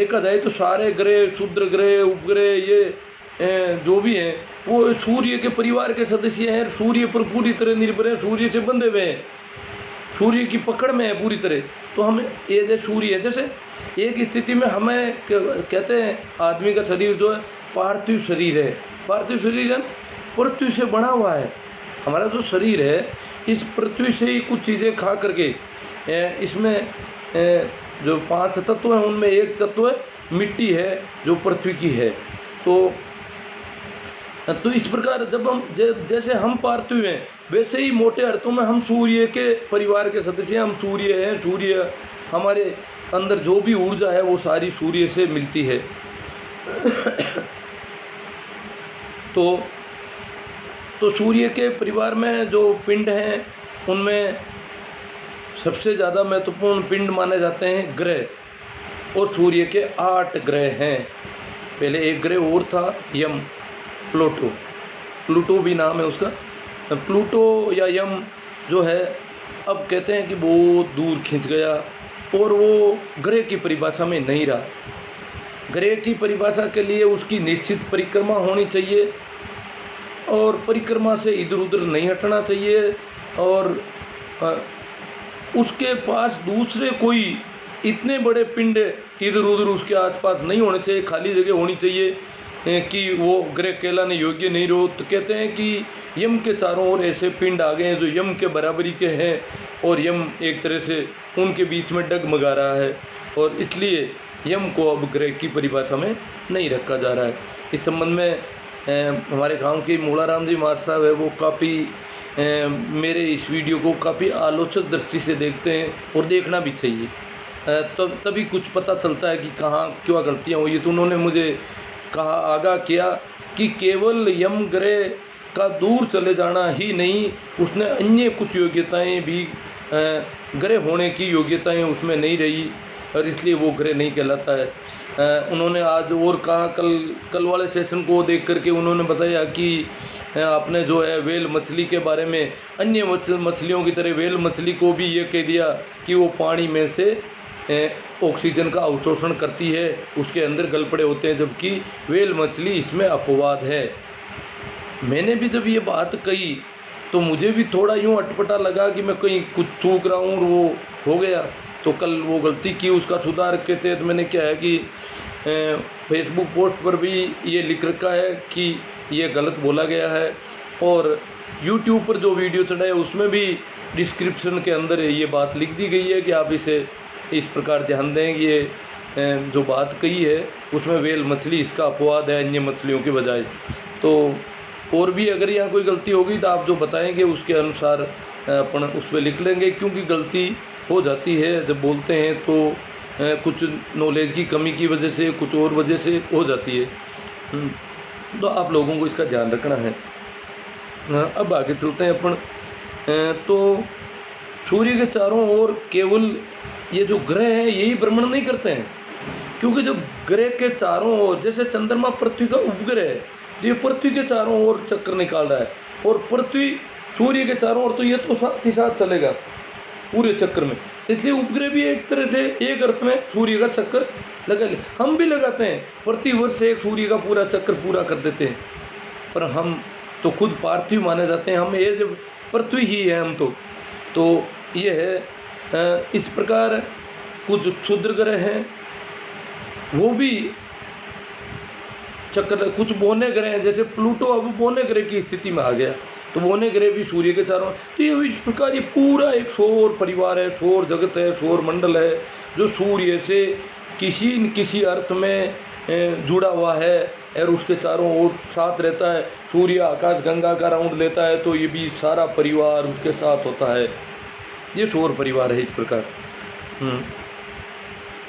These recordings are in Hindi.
देखा जाए तो सारे ग्रह, क्षुद्र ग्रह, उपग्रह, ये जो भी हैं वो सूर्य के परिवार के सदस्य हैं। सूर्य पर पूरी तरह निर्भर है, सूर्य से बंधे हुए हैं, सूर्य की पकड़ में है पूरी तरह। तो हम ये जो सूर्य है, जैसे एक स्थिति में हमें कहते हैं आदमी का शरीर जो है पार्थिव शरीर है। पार्थिव शरीर है पृथ्वी से बना हुआ है। हमारा जो शरीर है इस पृथ्वी से ही कुछ चीज़ें खा करके, इसमें जो 5 तत्व हैं उनमें एक तत्व मिट्टी है जो पृथ्वी की है। तो इस प्रकार जब हम जैसे हम पार्थिव हैं वैसे ही मोटे अर्थों में हम सूर्य के परिवार के सदस्य हैं। हम सूर्य हैं, सूर्य हमारे अंदर जो भी ऊर्जा है वो सारी सूर्य से मिलती है। तो सूर्य के परिवार में जो पिंड हैं उनमें सबसे ज़्यादा महत्वपूर्ण पिंड माने जाते हैं ग्रह, और सूर्य के 8 ग्रह हैं। पहले एक ग्रह और था यम, प्लूटो भी नाम है उसका। प्लूटो या यम जो है अब कहते हैं कि बहुत दूर खिंच गया और वो ग्रह की परिभाषा में नहीं रहा। ग्रह की परिभाषा के लिए उसकी निश्चित परिक्रमा होनी चाहिए और परिक्रमा से इधर उधर नहीं हटना चाहिए, और उसके पास दूसरे कोई इतने बड़े पिंड इधर उधर उसके आसपास नहीं होने चाहिए, खाली जगह होनी चाहिए कि वो ग्रह कहलाने योग्य नहीं रहो। तो कहते हैं कि यम के चारों ओर ऐसे पिंड आ गए हैं जो यम के बराबरी के हैं, और यम एक तरह से उनके बीच में डगमगा रहा है, और इसलिए यम को अब ग्रह की परिभाषा में नहीं रखा जा रहा है। इस संबंध में हमारे गांव के मूलाराम जी महाराज साहब है, वो काफ़ी मेरे इस वीडियो को काफ़ी आलोचक दृष्टि से देखते हैं, और देखना भी चाहिए। तो तभी कुछ पता चलता है कि कहाँ क्या गलतियाँ हुई। तो उन्होंने मुझे कहा, आगाह किया कि केवल यम ग्रह का दूर चले जाना ही नहीं, उसने अन्य कुछ योग्यताएं भी, ग्रह होने की योग्यताएं उसमें नहीं रही, और इसलिए वो ग्रह नहीं कहलाता है। उन्होंने आज और कहा, कल वाले सेशन को देख करके उन्होंने बताया कि आपने जो है वेल मछली के बारे में, अन्य मछलियों की तरह वेल मछली को भी ये कह दिया कि वो पानी में से ऑक्सीजन का अवशोषण करती है, उसके अंदर गलपड़े होते हैं, जबकि वेल मछली इसमें अपवाद है। मैंने भी जब ये बात कही तो मुझे भी थोड़ा यूँ अटपटा लगा कि मैं कहीं कुछ चूक रहा हूँ, और वो हो गया। तो कल वो गलती की, उसका सुधार के तहत मैंने क्या है कि फेसबुक पोस्ट पर भी ये लिख रखा है कि ये गलत बोला गया है, और यूट्यूब पर जो वीडियो चढ़ा है उसमें भी डिस्क्रिप्शन के अंदर ये बात लिख दी गई है कि आप इसे इस प्रकार ध्यान दें। ये जो बात कही है उसमें वेल मछली इसका अपवाद है अन्य मछलियों के बजाय। तो और भी अगर यहाँ कोई गलती होगी तो आप जो बताएंगे उसके अनुसार अपन उस पर लिख लेंगे, क्योंकि गलती हो जाती है जब बोलते हैं तो कुछ नॉलेज की कमी की वजह से, कुछ और वजह से हो जाती है। तो आप लोगों को इसका ध्यान रखना है। अब आगे चलते हैं अपन। तो सूर्य के चारों ओर केवल ये जो ग्रह हैं यही भ्रमण नहीं करते हैं, क्योंकि जब ग्रह के चारों ओर, जैसे चंद्रमा पृथ्वी का उपग्रह है, ये पृथ्वी के चारों ओर चक्कर निकाल रहा है, और पृथ्वी सूर्य के चारों ओर, तो ये तो साथ ही साथ चलेगा पूरे चक्कर में। इसलिए उपग्रह भी एक तरह से एक अर्थ में सूर्य का चक्कर लगा ले। हम भी लगाते हैं, प्रतिवर्ष एक सूर्य का पूरा चक्कर पूरा कर देते हैं, पर हम तो खुद पार्थिव माने जाते हैं, हम ये जब पृथ्वी ही है हम तो ये है। इस प्रकार कुछ क्षुद्र ग्रह हैं वो भी चक्कर, कुछ बौने ग्रह हैं, जैसे प्लूटो अब बौने ग्रह की स्थिति में आ गया, तो बौने ग्रह भी सूर्य के चारों। तो ये इस प्रकार ये पूरा एक सौर परिवार है, सौर जगत है, सौर मंडल है, जो सूर्य से किसी न किसी अर्थ में जुड़ा हुआ है और उसके चारों ओर साथ रहता है। सूर्य आकाश गंगा का राउंड लेता है तो ये भी सारा परिवार उसके साथ होता है, ये सौर परिवार है इस प्रकार।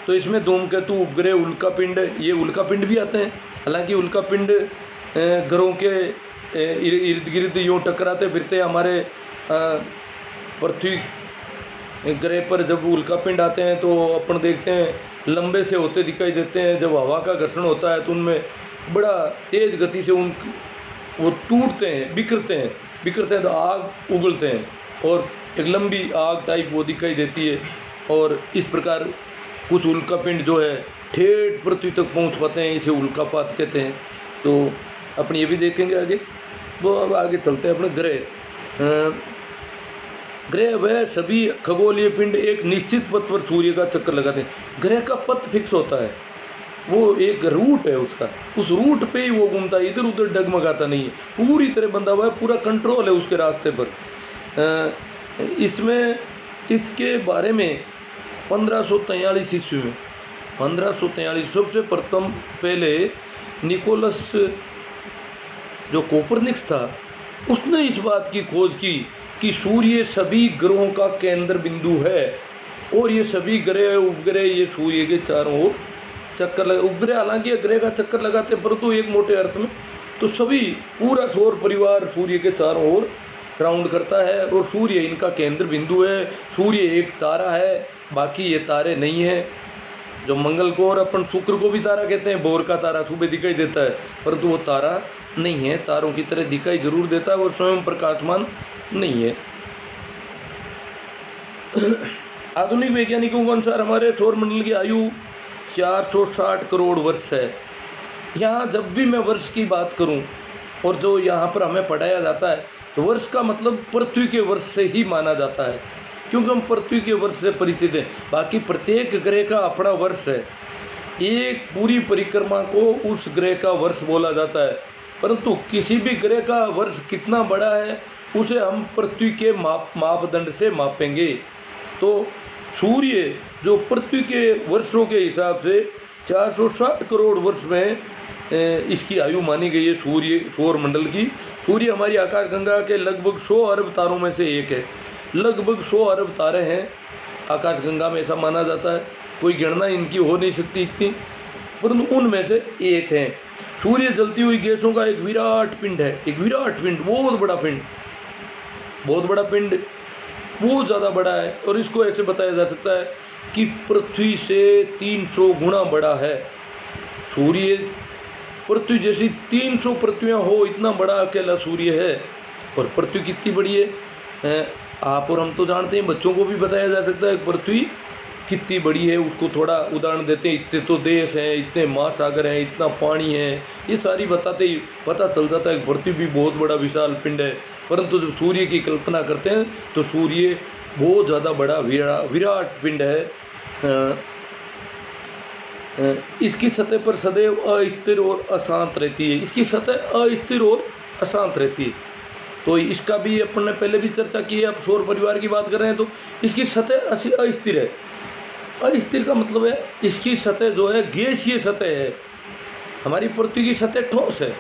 तो इसमें धूमकेतु, उपग्रह, उल्कापिंड, ये उल्कापिंड भी आते हैं। हालांकि उल्कापिंड ग्रहों के इर्द गिर्द यूँ टकराते फिरते हमारे पृथ्वी ग्रह पर जब उल्कापिंड आते हैं तो अपन देखते हैं लंबे से होते दिखाई देते हैं। जब हवा का घर्षण होता है तो उनमें बड़ा तेज़ गति से वो टूटते हैं, बिखरते हैं तो आग उगलते हैं, और एक लंबी आग टाइप वो दिखाई देती है। और इस प्रकार कुछ उल्कापिंड जो है ठेठ पृथ्वी तक पहुंच पाते हैं, इसे उल्कापात कहते हैं। तो अपन ये भी देखेंगे आगे। वो अब आगे चलते हैं अपने ग्रह। ग्रह वह सभी खगोलीय पिंड एक निश्चित पथ पर सूर्य का चक्कर लगाते हैं। ग्रह का पथ फिक्स होता है, वो एक रूट है उसका, उस रूट पे ही वो घूमता है, इधर उधर डगमगाता नहीं है, पूरी तरह बंधा हुआ है, पूरा कंट्रोल है उसके रास्ते पर। इसमें इसके बारे में 1543 ईस्वी में 1543 सबसे प्रथम पहले निकोलस जो कोपरनिकस था उसने इस बात की खोज की कि सूर्य सभी ग्रहों का केंद्र बिंदु है और ये सभी ग्रह उपग्रह ये सूर्य के चारों ओर चक्कर लगा। उपग्रह हालांकि ग्रह का चक्कर लगाते हैं परंतु एक मोटे अर्थ में तो सभी पूरा सौर परिवार सूर्य के चारों ओर राउंड करता है और सूर्य इनका केंद्र बिंदु है। सूर्य एक तारा है, बाकी ये तारे नहीं है। जो मंगल को और अपन शुक्र को भी तारा कहते हैं, भोर का तारा सुबह दिखाई देता है परंतु वो तारा नहीं है, तारों की तरह दिखाई जरूर देता है और स्वयं प्रकाशमान नहीं है। आधुनिक वैज्ञानिकों के अनुसार हमारे सौरमंडल की आयु 460 करोड़ वर्ष है। यहाँ जब भी मैं वर्ष की बात करूँ और जो यहाँ पर हमें पढ़ाया जाता है तो वर्ष का मतलब पृथ्वी के वर्ष से ही माना जाता है, क्योंकि हम पृथ्वी के वर्ष से परिचित हैं। बाकी प्रत्येक ग्रह का अपना वर्ष है, एक पूरी परिक्रमा को उस ग्रह का वर्ष बोला जाता है, परंतु किसी भी ग्रह का वर्ष कितना बड़ा है उसे हम पृथ्वी के मापदंड से मापेंगे। तो सूर्य जो पृथ्वी के वर्षों के हिसाब से 460 करोड़ वर्ष में इसकी आयु मानी गई है सौर मंडल की। सूर्य हमारी आकाशगंगा के लगभग 100 अरब तारों में से एक है। लगभग 100 अरब तारे हैं आकाशगंगा में, ऐसा माना जाता है। कोई गणना इनकी हो नहीं सकती इतनी, परंतु उनमें से एक है। सूर्य जलती हुई गैसों का एक विराट पिंड है, एक विराट पिंड, बहुत बड़ा पिंड, बहुत बड़ा पिंड, बहुत ज़्यादा बड़ा है। और इसको ऐसे बताया जा सकता है कि पृथ्वी से 300 गुना बड़ा है। सूर्य पृथ्वी जैसी 300 पृथ्वियाँ हो, इतना बड़ा अकेला सूर्य है। और पृथ्वी कितनी बड़ी है आप और हम तो जानते हैं, बच्चों को भी बताया जा सकता है पृथ्वी कितनी बड़ी है। उसको थोड़ा उदाहरण देते हैं, इतने तो देश हैं, इतने महासागर हैं, इतना पानी है, ये सारी बताते ही पता चल जाता है कि पृथ्वी भी बहुत बड़ा विशाल पिंड है। परंतु जब सूर्य की कल्पना करते हैं तो सूर्य बहुत ज़्यादा बड़ा विराट पिंड है। इसकी सतह पर सदैव अस्थिर और अशांत रहती है। इसकी सतह अस्थिर और अशांत रहती है। तो इसका भी अपन ने पहले भी चर्चा की है। अब सौर परिवार की बात कर रहे हैं तो इसकी सतह अस्थिर है। अस्थिर का मतलब है इसकी सतह जो है गैसीय सतह है। हमारी पृथ्वी की सतह ठोस है,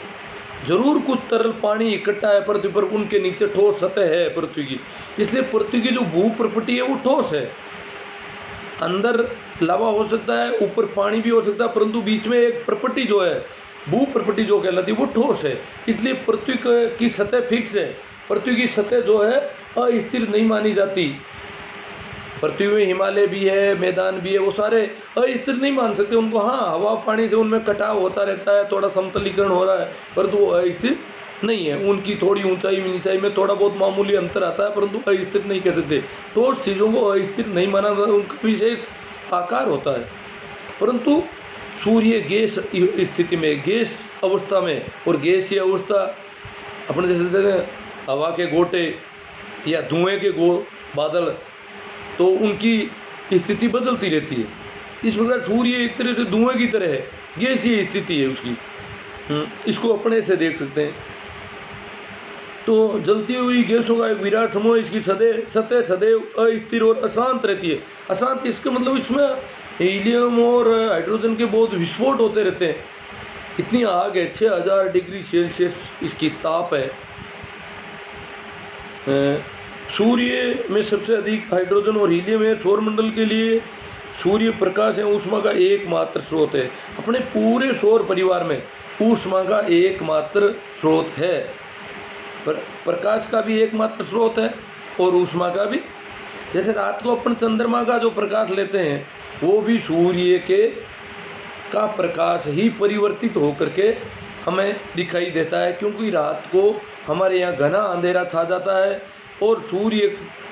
जरूर कुछ तरल पानी इकट्ठा है पृथ्वी पर, उनके नीचे ठोस सतह है पृथ्वी की, इसलिए पृथ्वी की जो भू प्रपटी है वो ठोस है। अंदर लावा हो सकता है, ऊपर पानी भी हो सकता है, परंतु बीच में एक प्रपटी जो है भू प्रपटी जो कहलाती है वो ठोस है। इसलिए पृथ्वी की सतह फिक्स है। पृथ्वी की सतह जो है अस्थिर नहीं मानी जाती। पृथ्वी में हिमालय भी है, मैदान भी है, वो सारे अस्थिर नहीं मान सकते उनको। हाँ, हवा पानी से उनमें कटाव होता रहता है, थोड़ा समतलीकरण हो रहा है, परंतु वो अस्थिर नहीं है। उनकी थोड़ी ऊंचाई नीचाई में थोड़ा बहुत मामूली अंतर आता है, परंतु अस्थिर नहीं कह सकते। ठोस चीज़ों को अस्थिर नहीं माना जाता, उनका विशेष आकार होता है। परंतु सूर्य गैस स्थिति में, गैस अवस्था में, और गैसीय अवस्था अपने जैसे कहते हैं हवा के गोटे या धुएं के बादल, तो उनकी स्थिति बदलती रहती है। इस प्रकार सूर्य एक तरह से धुएं की तरह है, गैसीय स्थिति है उसकी। इसको अपने से देख सकते हैं। तो जलती हुई गैसों का एक विराट समूह, इसकी सतह सदैव अस्थिर और अशांत रहती है। अशांत इसका मतलब इसमें हीलियम और हाइड्रोजन के बहुत विस्फोट होते रहते हैं। इतनी आग है, 6000 डिग्री सेल्सियस इसकी ताप है। सूर्य में सबसे अधिक हाइड्रोजन और हीलियम है। सौरमंडल के लिए सूर्य प्रकाश है ऊष्मा का एकमात्र स्रोत है। अपने पूरे सौर परिवार में ऊष्मा का एकमात्र स्रोत है। प्रकाश का भी एकमात्र स्रोत है और ऊष्मा का भी। जैसे रात को अपन चंद्रमा का जो प्रकाश लेते हैं वो भी सूर्य का प्रकाश ही परिवर्तित होकर के हमें दिखाई देता है, क्योंकि रात को हमारे यहाँ घना अंधेरा छा जाता है और सूर्य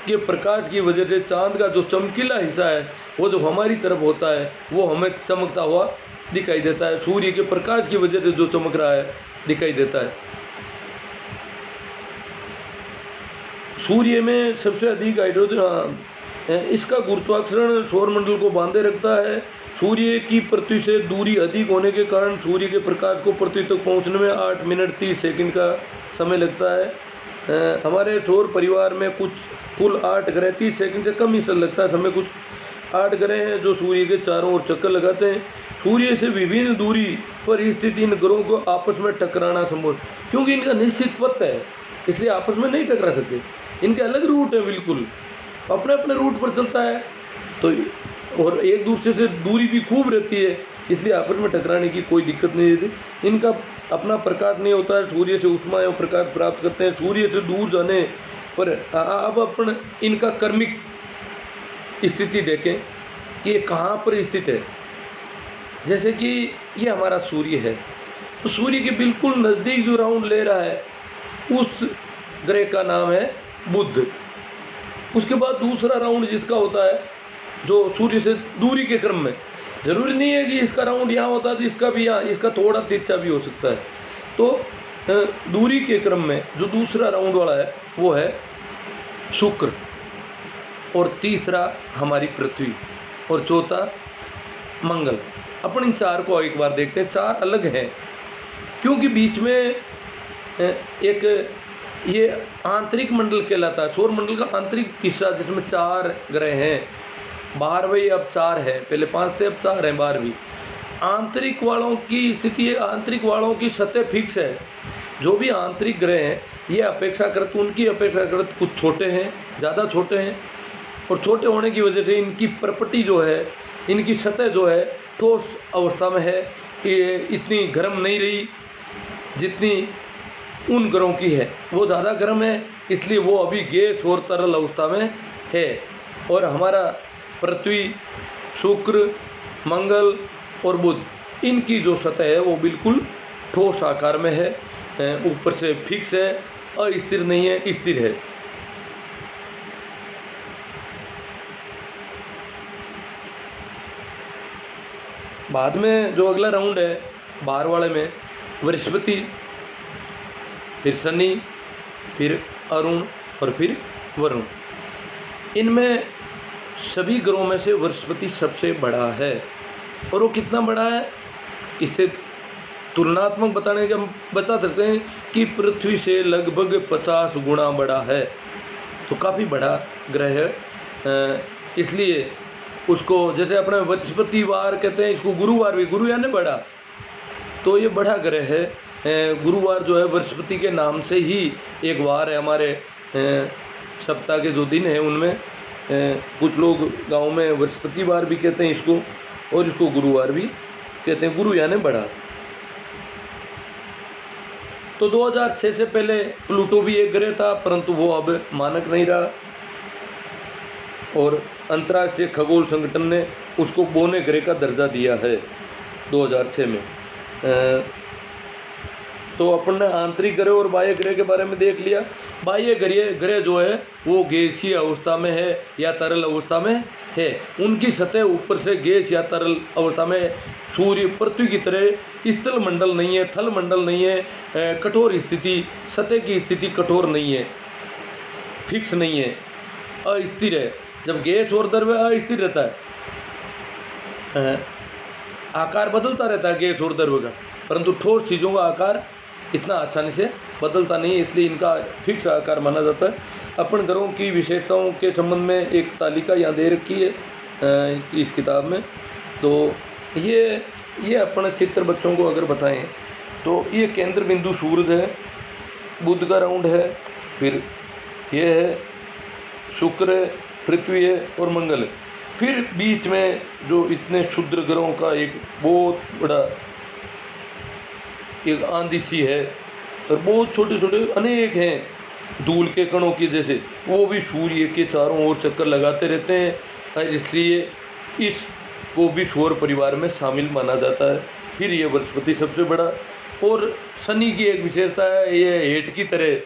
के प्रकाश की वजह से चांद का जो चमकीला हिस्सा है वो जो हमारी तरफ होता है वो हमें चमकता हुआ दिखाई देता है, सूर्य के प्रकाश की वजह से जो चमक रहा है दिखाई देता है। सूर्य में सबसे अधिक हाइड्रोजन, इसका गुरुत्वाकर्षण सौरमंडल को बांधे रखता है। सूर्य की पृथ्वी से दूरी अधिक होने के कारण सूर्य के प्रकाश को पृथ्वी तक पहुंचने में 8 मिनट 30 सेकंड का समय लगता है। हमारे सौर परिवार में कुछ कुल 8 ग्रह, 30 सेकंड से कम ही लगता है समय, कुछ 8 ग्रह हैं जो सूर्य के चारों ओर चक्कर लगाते हैं। सूर्य से विभिन्न दूरी पर स्थित इन ग्रहों को आपस में टकराना संभव, क्योंकि इनका निश्चित पथ है इसलिए आपस में नहीं टकरा सकते। इनके अलग रूट है, बिल्कुल अपने अपने रूट पर चलता है, तो और एक दूसरे से दूरी भी खूब रहती है इसलिए आपस में टकराने की कोई दिक्कत नहीं रहती। इनका अपना प्रकाश नहीं होता है, सूर्य से ऊष्मा एवं प्रकाश प्राप्त करते हैं। सूर्य से दूर जाने पर अब अपन इनका कर्मिक स्थिति देखें कि ये कहाँ पर स्थित है। जैसे कि ये हमारा सूर्य है, तो सूर्य के बिल्कुल नज़दीक जो राउंड ले रहा है उस ग्रह का नाम है बुध। उसके बाद दूसरा राउंड जिसका होता है जो सूर्य से दूरी के क्रम में, जरूरी नहीं है कि इसका राउंड यहाँ होता है तो इसका भी यहाँ, इसका थोड़ा तिरछा भी हो सकता है। तो दूरी के क्रम में जो दूसरा राउंड वाला है वो है शुक्र, और तीसरा हमारी पृथ्वी, और चौथा मंगल। अपन इन चार को एक बार देखते हैं। चार अलग हैं क्योंकि बीच में एक ये आंतरिक मंडल कहलाता है, सौर मंडल का आंतरिक हिस्सा जिसमें 4 ग्रह हैं। 12वें अब 4 है, पहले 5 थे अब 4 हैं 12वीं। आंतरिक वालों की स्थिति, आंतरिक वालों की सतह फिक्स है। जो भी आंतरिक ग्रह हैं ये अपेक्षाकृत, उनकी अपेक्षाकृत कुछ छोटे हैं, ज़्यादा छोटे हैं, और छोटे होने की वजह से इनकी प्रॉपर्टी जो है, इनकी सतह जो है ठोस अवस्था में है। ये इतनी गर्म नहीं रही जितनी उन ग्रहों की है, वो ज़्यादा गर्म है इसलिए वो अभी गैस और तरल अवस्था में है। और हमारा पृथ्वी, शुक्र, मंगल और बुध, इनकी जो सतह है वो बिल्कुल ठोस आकार में है, ऊपर से फिक्स है, अस्थिर नहीं है, स्थिर है। बाद में जो अगला राउंड है 12 वाले में बृहस्पति, फिर शनि, फिर अरुण और फिर वरुण। इनमें सभी ग्रहों में से बृहस्पति सबसे बड़ा है। और वो कितना बड़ा है, इससे तुलनात्मक बताने के हम बता सकते हैं कि पृथ्वी से लगभग 50 गुना बड़ा है। तो काफ़ी बड़ा ग्रह है, इसलिए उसको जैसे अपने बृहस्पतिवार कहते हैं, इसको गुरुवार भी, गुरु यानी बड़ा, तो ये बड़ा ग्रह है। गुरुवार जो है बृहस्पति के नाम से ही एक वार है। हमारे सप्ताह के जो दिन हैं उनमें कुछ लोग गांव में बृहस्पतिवार भी कहते हैं इसको, और इसको गुरुवार भी कहते हैं, गुरु यानी बड़ा। तो 2006 से पहले प्लूटो भी एक ग्रह था, परंतु वो अब मानक नहीं रहा, और अंतर्राष्ट्रीय खगोल संगठन ने उसको बौने ग्रह का दर्जा दिया है 2006 में। तो अपन ने आंतरिक ग्रह और बाह्य ग्रह के बारे में देख लिया। बाह्य ग्रह जो है वो गैसीय अवस्था में है या तरल अवस्था में है। उनकी सतह ऊपर से गैस या तरल अवस्था में, सूर्य पृथ्वी की तरह स्थल मंडल नहीं है, थल मंडल नहीं है, कठोर स्थिति, सतह की स्थिति कठोर नहीं है, फिक्स नहीं है, अस्थिर है। जब गैस और द्रव्य अस्थिर रहता है, आकार बदलता रहता है गैस और द्रव्य का, परंतु ठोस चीज़ों का आकार इतना आसानी से बदलता नहीं है, इसलिए इनका फिक्स आकार माना जाता है। अपन ग्रहों की विशेषताओं के संबंध में एक तालिका यहाँ दे रखी है इस किताब में। तो ये अपन चित्र बच्चों को अगर बताएं तो ये केंद्र बिंदु सूरज है, बुध का राउंड है, फिर ये है शुक्र है, पृथ्वी है और मंगल है। फिर बीच में जो इतने क्षुद्र ग्रहों का एक बहुत बड़ा एक आंधी सी है, और बहुत छोटे छोटे अनेक हैं धूल के कणों की जैसे, वो भी सूर्य के चारों ओर चक्कर लगाते रहते हैं, इसलिए इसको भी सौर परिवार में शामिल माना जाता है। फिर ये बृहस्पति सबसे बड़ा, और शनि की एक विशेषता है, ये हेट की तरह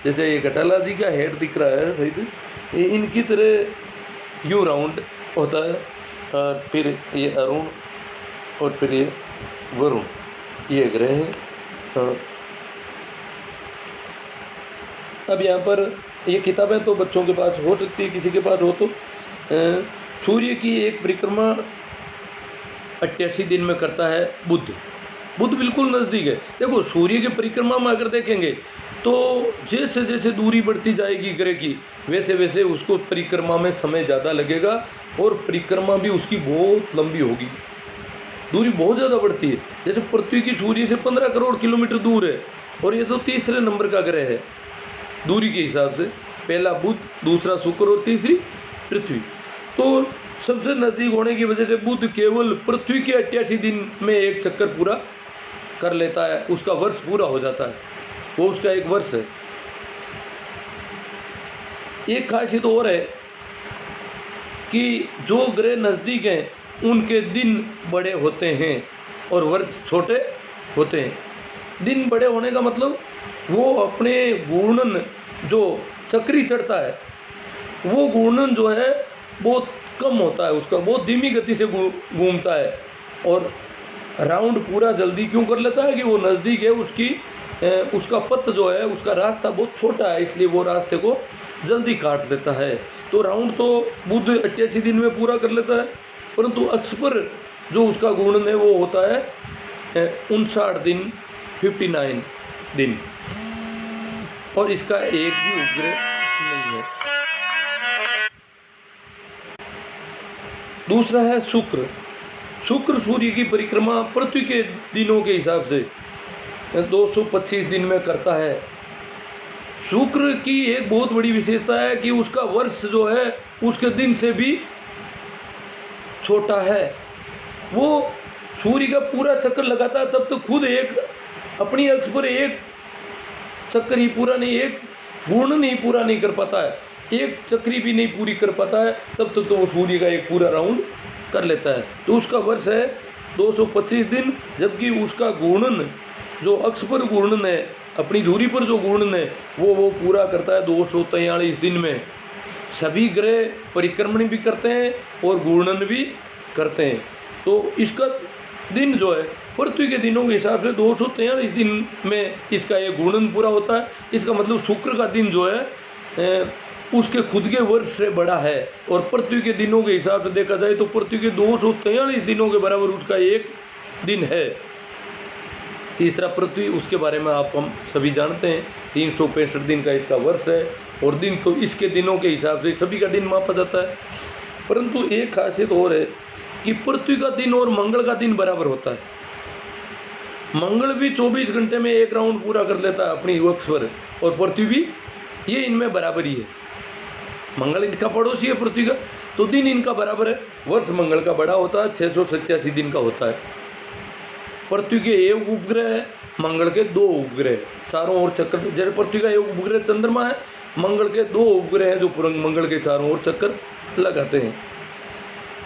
जैसे ये घटाला जी का हेड दिख रहा है शायद, ये इनकी तरह यूँ राउंड होता है। और फिर ये अरुण और फिर ये वरुण, ये ग्रह हैं। अब यहाँ पर ये किताबें तो बच्चों के पास हो सकती है, किसी के पास हो तो। सूर्य की एक परिक्रमा 88 दिन में करता है बुध। बुध बिल्कुल नज़दीक है। देखो सूर्य की परिक्रमा में अगर देखेंगे तो जैसे जैसे दूरी बढ़ती जाएगी ग्रह की, वैसे वैसे उसको परिक्रमा में समय ज़्यादा लगेगा और परिक्रमा भी उसकी बहुत लंबी होगी, दूरी बहुत ज़्यादा बढ़ती है। जैसे पृथ्वी की सूर्य से 15 करोड़ किलोमीटर दूर है और ये तो तीसरे नंबर का ग्रह है दूरी के हिसाब से, पहला बुध, दूसरा शुक्र और तीसरी पृथ्वी। तो सबसे नज़दीक होने की वजह से बुध केवल पृथ्वी के 88 दिन में एक चक्कर पूरा कर लेता है, उसका वर्ष पूरा हो जाता है, वो उसका एक वर्ष है। एक खासियत और है कि जो ग्रह नज़दीक हैं उनके दिन बड़े होते हैं और वर्ष छोटे होते हैं। दिन बड़े होने का मतलब वो अपने घूर्णन जो चक्री चढ़ता है वो घूर्णन जो है बहुत कम होता है, उसका बहुत धीमी गति से घूमता है और राउंड पूरा जल्दी क्यों कर लेता है कि वो नज़दीक है, उसका पथ जो है, उसका रास्ता बहुत छोटा है, इसलिए वो रास्ते को जल्दी काट लेता है। तो राउंड तो बुध 88 दिन में पूरा कर लेता है, परंतु अक्ष पर जो उसका घूर्णन है वो होता है 59 दिन, 59 दिन, और इसका एक भी उपग्रह नहीं है। दूसरा है शुक्र। शुक्र सूर्य की परिक्रमा पृथ्वी के दिनों के हिसाब से 225 दिन में करता है। शुक्र की एक बहुत बड़ी विशेषता है कि उसका वर्ष जो है उसके दिन से भी छोटा है। वो सूर्य का पूरा चक्कर लगाता है तब तो खुद एक अपनी अक्ष पर एक चक्कर ही पूरा नहीं, एक घूर्णन ही पूरा नहीं कर पाता है, एक चक्री भी नहीं पूरी कर पाता है, तब तक तो वो सूर्य का एक पूरा राउंड कर लेता है। तो उसका वर्ष है 225 दिन, जबकि उसका घूर्णन जो अक्ष पर घूर्णन है, अपनी दूरी पर जो घूर्णन है वो पूरा करता है 243 दिन में। सभी ग्रह परिक्रमण भी करते हैं और घूर्णन भी करते हैं। तो इसका दिन जो है पृथ्वी के दिनों के हिसाब से 243 दिन में इसका ये घूर्णन पूरा होता है। इसका मतलब शुक्र का दिन जो है उसके खुद के वर्ष से बड़ा है, और पृथ्वी के दिनों के हिसाब से देखा जाए तो पृथ्वी के 243 दिनों के बराबर उसका एक दिन है। तीसरा पृथ्वी, उसके बारे में हम सभी जानते हैं, 365 दिन का इसका वर्ष है, और दिन तो इसके दिनों के हिसाब से सभी का दिन मापा जाता है। परंतु एक खासियत और है कि पृथ्वी का दिन और मंगल का दिन बराबर होता है। मंगल भी 24 घंटे में एक राउंड पूरा कर लेता है अपनी अक्ष पर, और पृथ्वी भी, ये इनमें बराबरी है। मंगल इनका पड़ोसी है पृथ्वी का, तो दिन इनका बराबर है। वर्ष मंगल का बड़ा होता है, 687 दिन का होता है। पृथ्वी के एक उपग्रह है, मंगल के 2 उपग्रह, चारों ओर चक्कर। जैसे पृथ्वी का एक उपग्रह चंद्रमा है, मंगल के 2 उपग्रह हैं जो मंगल के चारों ओर चक्कर लगाते हैं।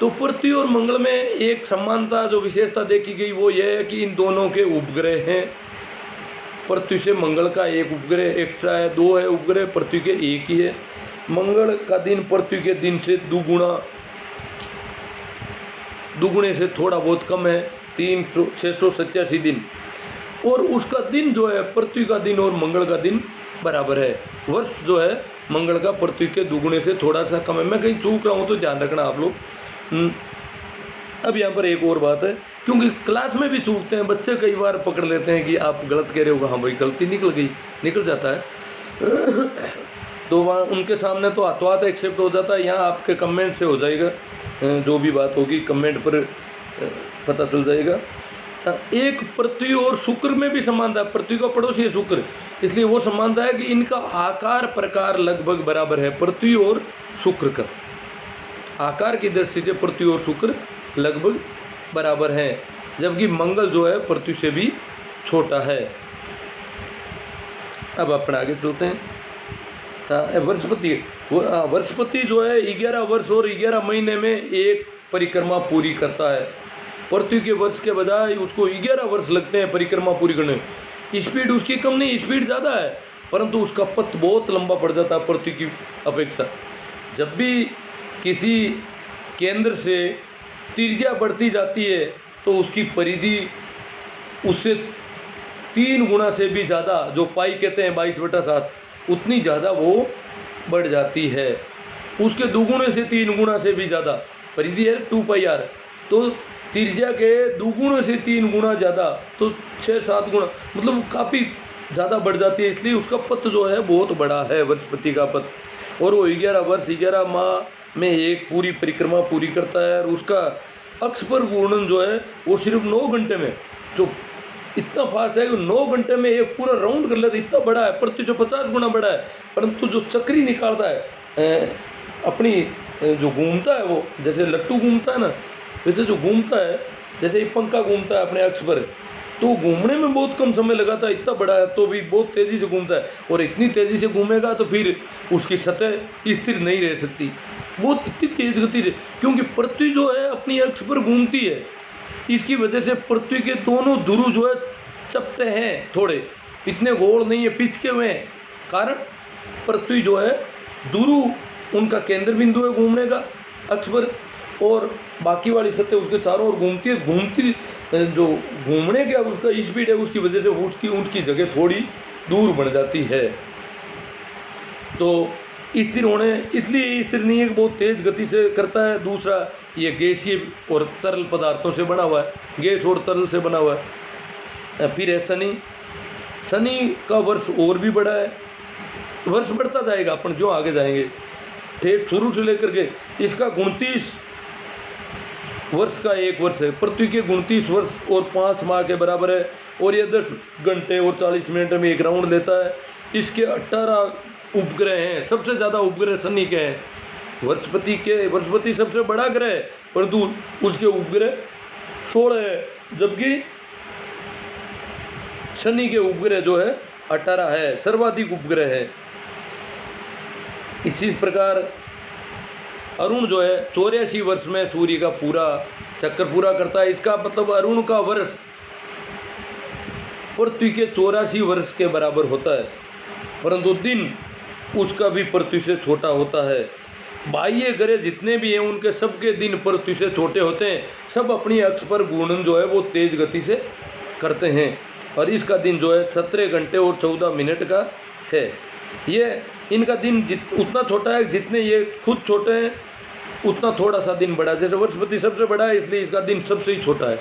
तो पृथ्वी और मंगल में एक समानता, जो विशेषता देखी गई वो ये है कि इन दोनों के उपग्रह हैं। पृथ्वी से मंगल का एक उपग्रह एक्स्ट्रा है, 2 है उपग्रह, पृथ्वी के एक ही है। मंगल का दिन पृथ्वी के दिन से दुगुने से थोड़ा बहुत कम है, 687 दिन, और उसका दिन जो है पृथ्वी का दिन और मंगल का दिन बराबर है। वर्ष जो है मंगल का पृथ्वी के दुगुने से थोड़ा सा कम है। मैं कहीं चूक रहा हूँ तो ध्यान रखना आप लोग। अब यहाँ पर एक और बात है, क्योंकि क्लास में भी चूकते हैं बच्चे, कई बार पकड़ लेते हैं कि आप गलत कह रहे हो, हाँ भाई गलती निकल जाता है तो वहाँ उनके सामने तो हाथों हाथ एक्सेप्ट हो जाता है। यहाँ आपके कमेंट से हो जाएगा, जो भी बात होगी कमेंट पर पता चल जाएगा। एक पृथ्वी और शुक्र में भी समानता है, पृथ्वी का पड़ोसी है शुक्र, इसलिए वो समानता है कि इनका आकार प्रकार लगभग बराबर है। पृथ्वी और शुक्र का आकार की दृष्टि से पृथ्वी और शुक्र लगभग बराबर हैं, जबकि मंगल जो है पृथ्वी से भी छोटा है। अब अपना आगे चलते हैं। वर्षपति जो है 11 वर्ष और 11 महीने में एक परिक्रमा पूरी करता है। पृथ्वी के वर्ष के बजाय उसको 11 वर्ष लगते हैं परिक्रमा पूरी करने में। स्पीड उसकी कम नहीं, स्पीड ज़्यादा है, परंतु उसका पथ बहुत लंबा पड़ जाता है पृथ्वी की अपेक्षा। जब भी किसी केंद्र से त्रिज्या बढ़ती जाती है तो उसकी परिधि उससे 3 गुना से भी ज़्यादा, जो पाई कहते हैं 22/7, उतनी ज़्यादा वो बढ़ जाती है। उसके दुगुने से 3 गुना से भी ज़्यादा परिधि है 2πr, तो त्रिज्या के दुगुने से 3 गुना ज़्यादा, तो 6-7 गुना, मतलब काफ़ी ज़्यादा बढ़ जाती है। इसलिए उसका पथ जो है बहुत बड़ा है बृहस्पति का पथ, और वो 11 वर्ष 11 माह में एक पूरी परिक्रमा पूरी करता है। और उसका अक्ष पर घूर्णन जो है वो सिर्फ 9 घंटे में, जो इतना फास्ट है कि 9 घंटे में एक पूरा राउंड कर लेता है। इतना बड़ा है, पृथ्वी से 50 गुना बड़ा है। परंतु जो चक्री निकालता है अपनी, जो घूमता है वो जैसे लट्टू घूमता है ना, वैसे जो घूमता है, जैसे ये पंखा घूमता है अपने अक्ष पर, तो घूमने में बहुत कम समय लगाता है। इतना बड़ा है तो भी बहुत तेज़ी से घूमता है, और इतनी तेज़ी से घूमेगा तो फिर उसकी सतह स्थिर नहीं रह सकती, बहुत इतनी तेज गति से, क्योंकि पृथ्वी जो है अपनी अक्ष पर घूमती है। इसकी वजह से पृथ्वी के दोनों ध्रुव जो है चपटे हैं, थोड़े इतने गोल नहीं है, पिचके हुए हैं। कारण पृथ्वी जो है ध्रुव उनका केंद्र बिंदु है घूमने का अक्ष पर, और बाकी वाली सतह उसके चारों ओर घूमती है। घूमती जो घूमने का उसका स्पीड है, उसकी वजह से उनकी जगह थोड़ी दूर बढ़ जाती है। तो स्थिर होने, इसलिए स्थिर नहीं है कि बहुत तेज़ गति से करता है। दूसरा, ये गैसीय और तरल पदार्थों से बना हुआ है, गैस और तरल से बना हुआ है। फिर है शनि। शनि का वर्ष और भी बड़ा है, वर्ष बढ़ता जाएगा अपन जो आगे जाएंगे। ठेठ शुरू से लेकर के इसका 29 वर्ष का एक वर्ष है, पृथ्वी के 29 वर्ष और 5 माह के बराबर है। और ये 10 घंटे और 40 मिनट में एक राउंड लेता है। इसके 18 उपग्रह हैं, सबसे ज़्यादा उपग्रह शनि के हैं। बृहस्पति सबसे बड़ा ग्रह है, परंतु उसके उपग्रह 16 है, जबकि शनि के उपग्रह जो है 18 है, सर्वाधिक उपग्रह है। इसी प्रकार अरुण जो है 84 वर्ष में सूर्य का पूरा चक्कर पूरा करता है। इसका मतलब अरुण का वर्ष पृथ्वी के 84 वर्ष के बराबर होता है, परंतु दिन उसका भी पृथ्वी से छोटा होता है। बाह्य ग्रह जितने भी हैं उनके सबके दिन पृथ्वी से छोटे होते हैं। सब अपनी अक्ष पर घूर्णन जो है वो तेज गति से करते हैं, और इसका दिन जो है 17 घंटे और 14 मिनट का है। ये इनका दिन उतना छोटा है, जितने ये खुद छोटे हैं उतना थोड़ा सा दिन बड़ा है। जैसे बृहस्पति सबसे बड़ा है, इसलिए इसका दिन सबसे ही छोटा है।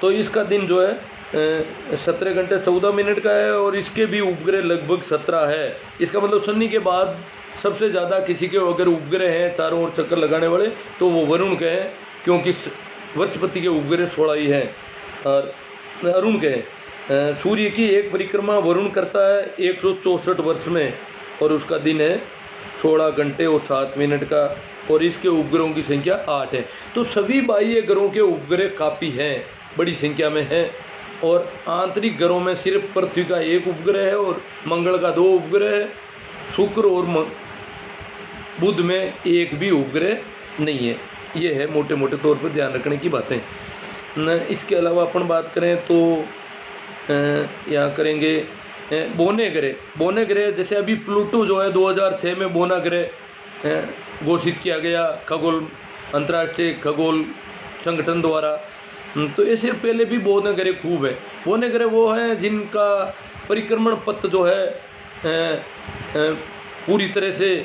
तो इसका दिन जो है 17 घंटे 14 मिनट का है, और इसके भी उपग्रह लगभग 17 है। इसका मतलब शनि के बाद सबसे ज़्यादा किसी के अगर उपग्रह हैं चारों ओर चक्कर लगाने वाले, तो वो वरुण के हैं, क्योंकि बृहस्पति के उपग्रह 16 ही हैं और अरुण के हैं। सूर्य की एक परिक्रमा वरुण करता है 164 वर्ष में, और उसका दिन है 16 घंटे और 7 मिनट का, और इसके उपग्रहों की संख्या 8 है। तो सभी बाह्य ग्रहों के उपग्रह काफ़ी हैं, बड़ी संख्या में हैं, और आंतरिक ग्रहों में सिर्फ पृथ्वी का एक उपग्रह है और मंगल का 2 उपग्रह है। शुक्र और बुध में एक भी उपग्रह नहीं है। ये है मोटे मोटे तौर पर ध्यान रखने की बातें। इसके अलावा अपन बात करें तो यहाँ करेंगे बोने ग्रह। जैसे अभी प्लूटो जो है 2006 में बोना ग्रह घोषित किया गया अंतर्राष्ट्रीय खगोल संगठन द्वारा। तो ऐसे पहले भी बोने ग्रह खूब है। बोने ग्रह वो हैं जिनका परिक्रमण पथ जो है पूरी तरह से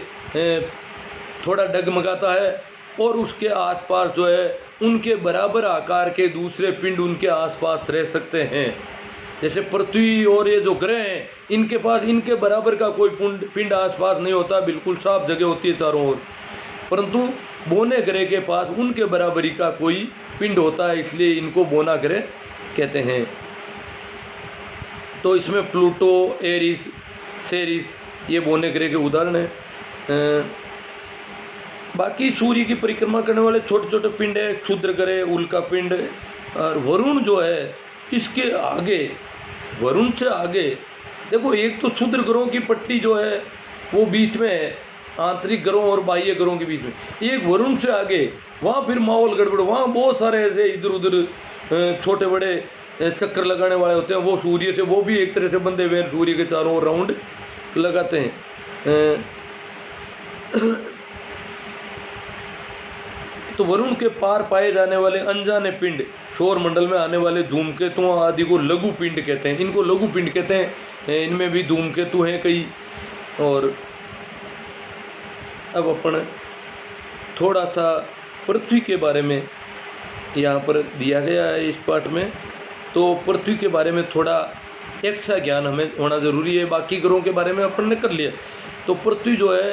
थोड़ा डगमगाता है, और उसके आसपास जो है उनके बराबर आकार के दूसरे पिंड उनके आसपास रह सकते हैं। जैसे पृथ्वी और ये जो ग्रह हैं, इनके पास इनके बराबर का कोई पिंड आसपास नहीं होता, बिल्कुल साफ जगह होती है चारों ओर। परंतु बोने ग्रह के पास उनके बराबरी का कोई पिंड होता है, इसलिए इनको बोना ग्रह कहते हैं। तो इसमें प्लूटो, एरिस, सेरिस ये बोने ग्रह के उदाहरण हैं। बाकी सूर्य की परिक्रमा करने वाले छोटे छोटे पिंड है, क्षुद्र ग्रह, उल्का पिंड। और वरुण जो है इसके आगे, वरुण से आगे देखो, एक तो क्षुद्र ग्रहों की पट्टी जो है वो बीच में है, आंतरिक ग्रहों और बाह्य ग्रहों के बीच में। एक वरुण से आगे वहाँ फिर माहौल गड़बड़, वहाँ बहुत सारे ऐसे इधर उधर छोटे बड़े चक्कर लगाने वाले होते हैं, वो सूर्य से वो भी एक तरह से बंधे हुए हैं, सूर्य के चारों ओर राउंड लगाते हैं। तो वरुण के पार पाए जाने वाले अनजाने पिंड, सौर मंडल में आने वाले धूमकेतुओं आदि को लघु पिंड कहते हैं। इनको लघु पिंड कहते हैं। इनमें भी धूमकेतु हैं कई। और अब अपन थोड़ा सा पृथ्वी के बारे में यहाँ पर दिया गया है इस पाठ में, तो पृथ्वी के बारे में थोड़ा एक्स्ट्रा ज्ञान हमें होना ज़रूरी है। बाकी ग्रहों के बारे में अपन ने कर लिया। तो पृथ्वी जो है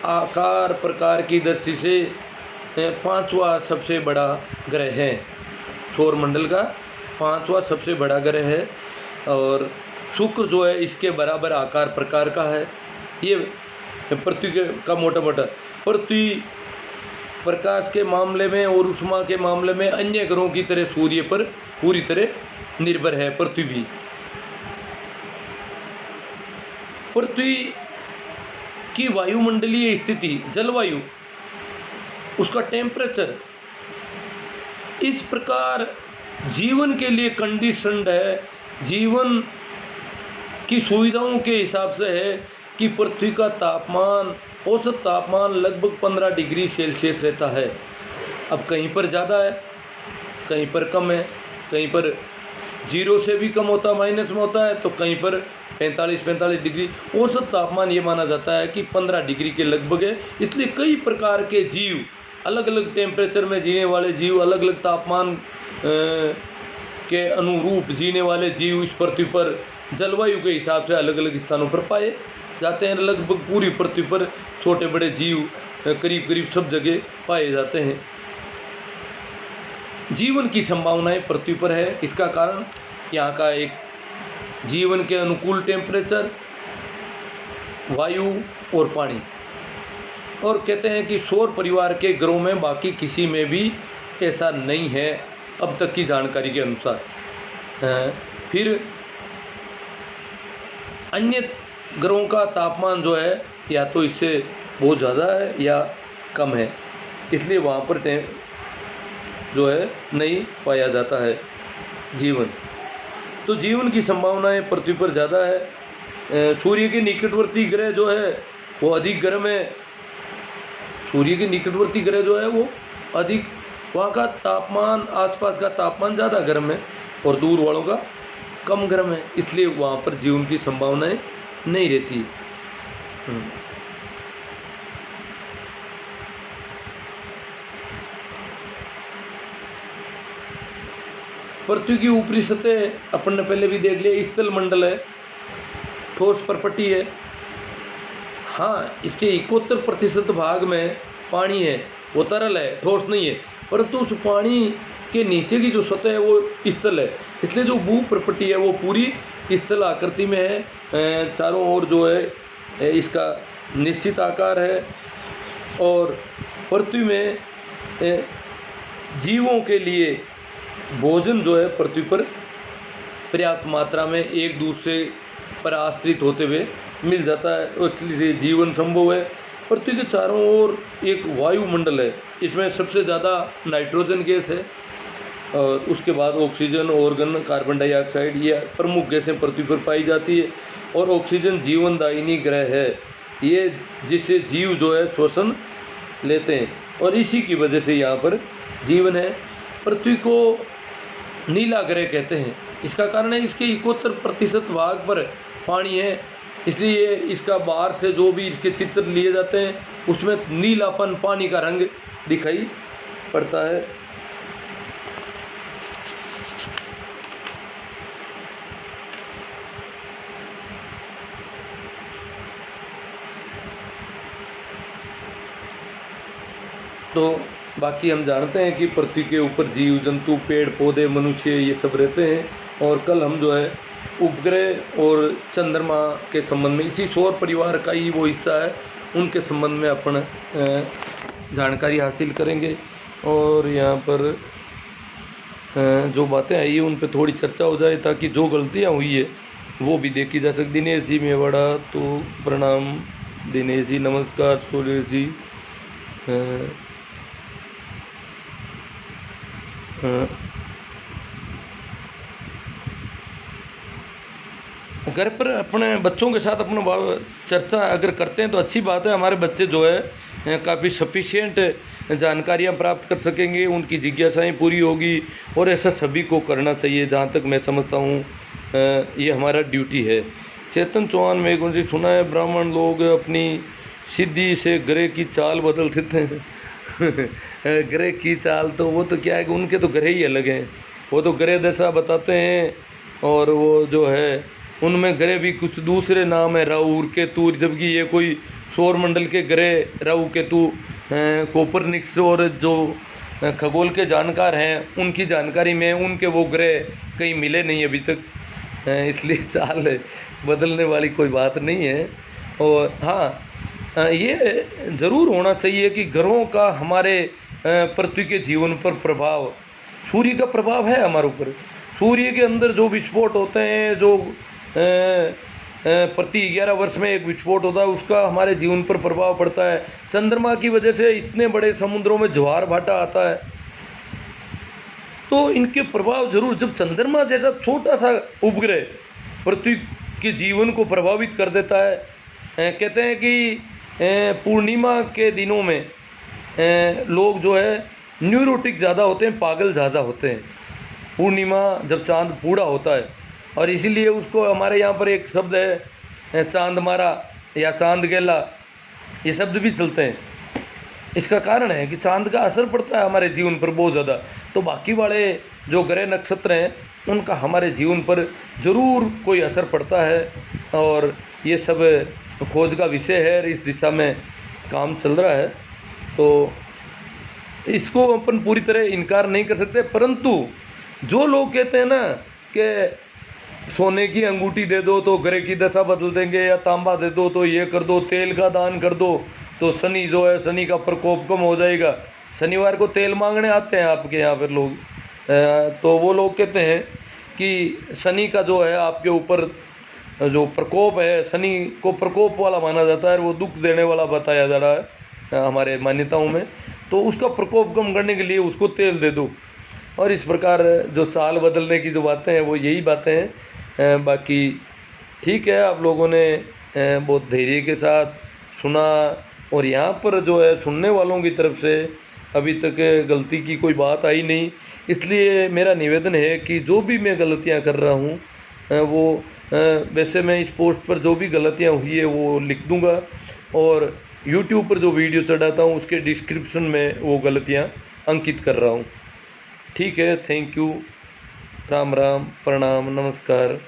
आकार प्रकार की दृष्टि से 5वां सबसे बड़ा ग्रह है, सौर मंडल का 5वां सबसे बड़ा ग्रह है। और शुक्र जो है इसके बराबर आकार प्रकार का है। ये पृथ्वी का मोटा मोटा। पृथ्वी प्रकाश के मामले में और ऊष्मा के मामले में अन्य ग्रहों की तरह सूर्य पर पूरी तरह निर्भर है। पृथ्वी भी, पृथ्वी की वायुमंडलीय स्थिति, जलवायु, उसका टेम्परेचर इस प्रकार जीवन के लिए कंडीशनड है, जीवन की सुविधाओं के हिसाब से है कि पृथ्वी का तापमान, औसत तापमान लगभग 15 डिग्री सेल्सियस रहता है। अब कहीं पर ज़्यादा है, कहीं पर कम है, कहीं पर 0 से भी कम होता है, माइनस में होता है, तो कहीं पर 45 डिग्री। औसत तापमान ये माना जाता है कि 15 डिग्री के लगभग है। इसलिए कई प्रकार के जीव, अलग अलग टेम्परेचर में जीने वाले जीव, अलग अलग तापमान के अनुरूप जीने वाले जीव इस पृथ्वी पर जलवायु के हिसाब से अलग अलग स्थानों पर पाए जाते हैं। लगभग पूरी पृथ्वी पर छोटे बड़े जीव करीब करीब सब जगह पाए जाते हैं। जीवन की संभावनाएं पृथ्वी पर है। इसका कारण यहाँ का एक जीवन के अनुकूल टेम्परेचर, वायु और पानी। और कहते हैं कि सौर परिवार के ग्रहों में बाकी किसी में भी ऐसा नहीं है अब तक की जानकारी के अनुसार। फिर अन्य ग्रहों का तापमान जो है या तो इससे बहुत ज़्यादा है या कम है, इसलिए वहाँ पर जो है नहीं पाया जाता है जीवन। तो जीवन की संभावनाएं पृथ्वी पर ज़्यादा है। सूर्य के निकटवर्ती ग्रह जो है वो अधिक गर्म है। सूर्य के निकटवर्ती ग्रह जो है वो अधिक, वहाँ का तापमान, आसपास का तापमान ज़्यादा गर्म है और दूर वालों का कम गर्म है, इसलिए वहाँ पर जीवन की संभावनाएं नहीं रहती। पृथ्वी की ऊपरी सतह अपन ने पहले भी देख लिया, स्थल मंडल है, ठोस परपट्टी है। हाँ, इसके 71% भाग में पानी है, वो तरल है, ठोस नहीं है। परंतु उस पानी के नीचे की जो सतह है वो स्थल है, इसलिए जो भू परपट्टी है वो पूरी स्थल आकृति में है। चारों ओर जो है इसका निश्चित आकार है। और पृथ्वी में जीवों के लिए भोजन जो है पृथ्वी पर पर्याप्त मात्रा में एक दूसरे पर आश्रित होते हुए मिल जाता है, इसलिए जीवन संभव है। पृथ्वी के चारों ओर एक वायुमंडल है, इसमें सबसे ज़्यादा नाइट्रोजन गैस है और उसके बाद ऑक्सीजन, ऑर्गन, कार्बन डाइऑक्साइड, ये प्रमुख गैसें पृथ्वी पर पाई जाती है। और ऑक्सीजन जीवनदायिनी ग्रह है, ये जिसे जीव जो है श्वसन लेते हैं और इसी की वजह से यहाँ पर जीवन है। पृथ्वी को नीला ग्रह कहते हैं, इसका कारण है इसके 71% भाग पर पानी है, इसलिए इसका बाहर से जो भी इसके चित्र लिए जाते हैं उसमें नीलापन, पानी का रंग दिखाई पड़ता है। तो बाकी हम जानते हैं कि पृथ्वी के ऊपर जीव जंतु, पेड़ पौधे, मनुष्य, ये सब रहते हैं। और कल हम जो है उपग्रह और चंद्रमा के संबंध में, इसी सौर परिवार का ही वो हिस्सा है, उनके संबंध में अपन जानकारी हासिल करेंगे। और यहाँ पर जो बातें आई है उन पे थोड़ी चर्चा हो जाए ताकि जो गलतियाँ हुई है वो भी देखी जा सके। दिनेश जी मेवाड़ा, तो प्रणाम दिनेश जी, नमस्कार सूर्य जी। घर पर अपने बच्चों के साथ अपना चर्चा अगर करते हैं तो अच्छी बात है। हमारे बच्चे जो है काफ़ी सफिशिएंट जानकारियाँ प्राप्त कर सकेंगे, उनकी जिज्ञासाएं पूरी होगी, और ऐसा सभी को करना चाहिए। जहाँ तक मैं समझता हूँ ये हमारा ड्यूटी है। चेतन चौहान मेघवंशी, सुना है ब्राह्मण लोग अपनी सिद्धि से ग्रह की चाल बदल देते हैं। ग्रह की चाल तो वो तो क्या है कि उनके तो ग्रह ही अलग हैं, वो तो ग्रह दशा बताते हैं, और वो जो है उनमें ग्रह भी कुछ दूसरे नाम है, राहु केतु, जबकि ये कोई सौर मंडल के ग्रह राहु केतु कोपरनिक्स और जो खगोल के जानकार हैं उनकी जानकारी में उनके वो ग्रह कहीं मिले नहीं अभी तक, इसलिए चाल बदलने वाली कोई बात नहीं है। और हाँ, ये ज़रूर होना चाहिए कि ग्रहों का हमारे पृथ्वी के जीवन पर प्रभाव, सूर्य का प्रभाव है हमारे ऊपर। सूर्य के अंदर जो विस्फोट होते हैं, जो प्रति 11 वर्ष में एक विस्फोट होता है, उसका हमारे जीवन पर प्रभाव पड़ता है। चंद्रमा की वजह से इतने बड़े समुद्रों में ज्वार भाटा आता है, तो इनके प्रभाव जरूर, जब चंद्रमा जैसा छोटा सा उपग्रह पृथ्वी के जीवन को प्रभावित कर देता है। कहते हैं कि पूर्णिमा के दिनों में लोग जो है न्यूरोटिक ज़्यादा होते हैं, पागल ज़्यादा होते हैं, पूर्णिमा जब चांद पूरा होता है। और इसीलिए उसको हमारे यहाँ पर एक शब्द है चांद मारा या चांद गेला, ये शब्द भी चलते हैं। इसका कारण है कि चांद का असर पड़ता है हमारे जीवन पर बहुत ज़्यादा। तो बाकी वाले जो ग्रह नक्षत्र हैं उनका हमारे जीवन पर ज़रूर कोई असर पड़ता है, और ये सब खोज का विषय है, इस दिशा में काम चल रहा है। तो इसको अपन पूरी तरह इनकार नहीं कर सकते। परंतु जो लोग कहते हैं ना कि सोने की अंगूठी दे दो तो ग्रह की दशा बदल देंगे, या तांबा दे दो तो ये कर दो, तेल का दान कर दो तो शनि जो है, शनि का प्रकोप कम हो जाएगा। शनिवार को तेल मांगने आते हैं आपके यहाँ पर लोग, तो वो लोग कहते हैं कि शनि का जो है आपके ऊपर जो प्रकोप है, शनि को प्रकोप वाला माना जाता है, वो दुख देने वाला बताया जा रहा है हमारे मान्यताओं में। तो उसका प्रकोप कम करने के लिए उसको तेल दे दो, और इस प्रकार जो चाल बदलने की जो बातें हैं वो यही बातें हैं। बाकी ठीक है, आप लोगों ने बहुत धैर्य के साथ सुना, और यहाँ पर जो है सुनने वालों की तरफ से अभी तक गलती की कोई बात आई नहीं। इसलिए मेरा निवेदन है कि जो भी मैं गलतियाँ कर रहा हूँ वो वैसे मैं इस पोस्ट पर जो भी गलतियाँ हुई है वो लिख दूँगा, और YouTube पर जो वीडियो चढ़ाता हूँ उसके डिस्क्रिप्शन में वो गलतियाँ अंकित कर रहा हूँ। ठीक है, थैंक यू, राम राम, प्रणाम, नमस्कार।